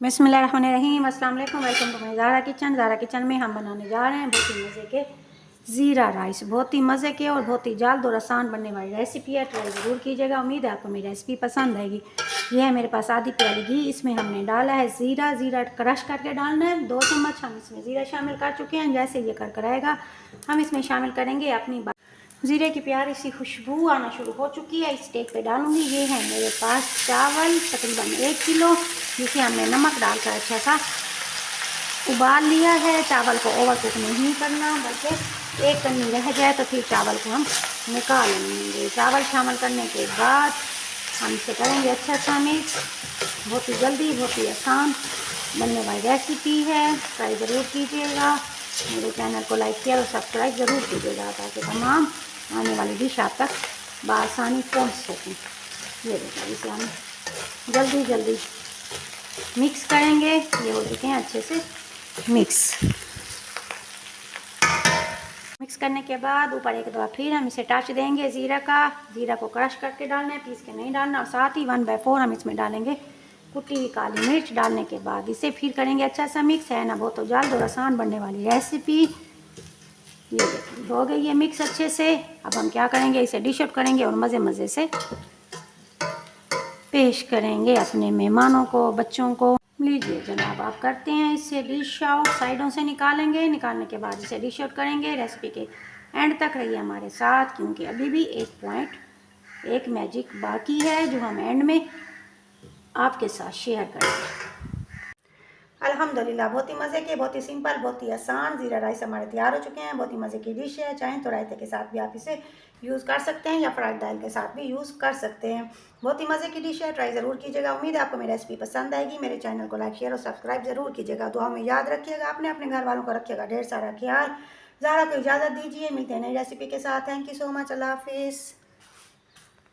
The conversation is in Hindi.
बिस्मिल्लाहिर्रहमानिर्रहीम, अस्सलाम वालेकुम, welcome to my Zara Kitchen. Zara Kitchen में हम बनाने जा रहे हैं बहुत ही मज़े के ज़ीरा राइस। बहुत ही मज़े के और बहुत ही जल्द और आसान बनने वाली रेसिपी है। ट्राई ज़रूर कीजिएगा। उम्मीद है आपको मेरी रेसिपी पसंद आएगी। ये है मेरे पास आधी प्याली घी। इसमें हमने डाला है ज़ीरा। ज़ीरा क्रश करके डालना है। 2 चम्मच हम इसमें ज़ीरा शामिल कर चुके हैं। जैसे ये कर आएगा हम इसमें शामिल करेंगे अपनी ज़ीरे की प्यारी सी खुशबू आना शुरू हो चुकी है। इस स्टेज पे डालूंगी। ये है मेरे पास चावल तकरीबन 1 किलो, जिसे हमने नमक डालकर अच्छा सा उबाल लिया है। चावल को ओवर कुक नहीं करना, बल्कि एक कन्नी रह जाए तो फिर चावल को हम निकाल लेंगे। चावल शामिल करने के बाद हम इसे करेंगे अच्छा सा मिक्स। बहुत ही जल्दी, बहुत ही आसान बनने वाली रेसिपी है। ट्राई ज़रूर कीजिएगा। मेरे चैनल को लाइक शेयर और सब्सक्राइब ज़रूर कीजिएगा ताकि तमाम आने वाली डिश आप तक बआसानी पहुंच सकें। ये देखिए, इसे हम जल्दी मिक्स करेंगे। ये हो चुके हैं अच्छे से मिक्स करने के बाद ऊपर एक दफ़ा फिर हम इसे टच देंगे ज़ीरा को क्रश करके डालना है, पीस के नहीं डालना। और साथ ही 1/4 हम इसमें डालेंगे कुटी हुई काली मिर्च। डालने के बाद इसे फिर करेंगे अच्छा सा मिक्स। है ना बहुत जल्द और आसान बनने वाली रेसिपी। ये देखिए हो गई है मिक्स अच्छे से। अब हम क्या करेंगे, इसे डिश आउट करेंगे और मज़े से पेश करेंगे अपने मेहमानों को, बच्चों को। लीजिए जनाब, आप करते हैं इसे डिश आउट। साइडों से निकालेंगे। निकालने के बाद इसे डिश आउट करेंगे। रेसिपी के एंड तक रहिए हमारे साथ, क्योंकि अभी भी एक मैजिक बाकी है जो हम एंड में आपके साथ शेयर करेंगे। अल्हम्दुलिल्लाह, बहुत ही मज़े के, बहुत ही सिंपल, बहुत ही आसान ज़ीरा राइस हमारे तैयार हो चुके हैं। बहुत ही मज़े की डिश है। चाहें तो रायते के साथ भी आप इसे यूज़ कर सकते हैं या फ्राइड दाल के साथ भी यूज़ कर सकते हैं। बहुत ही मज़े की डिश है। ट्राई ज़रूर कीजिएगा। उम्मीद है आपको मेरी रेसिपी पसंद आएगी। मेरे चैनल को लाइक शेयर और सब्सक्राइब ज़रूर कीजिएगा। दुआ में याद रखिएगा। अपने घर वालों को रखिएगा ढेर सारा ख्याल। ज़ारा को इजाज़त दीजिए। मिलते हैं नई रेसिपी के साथ। Thank you so much. अल्लाह हाफिज़।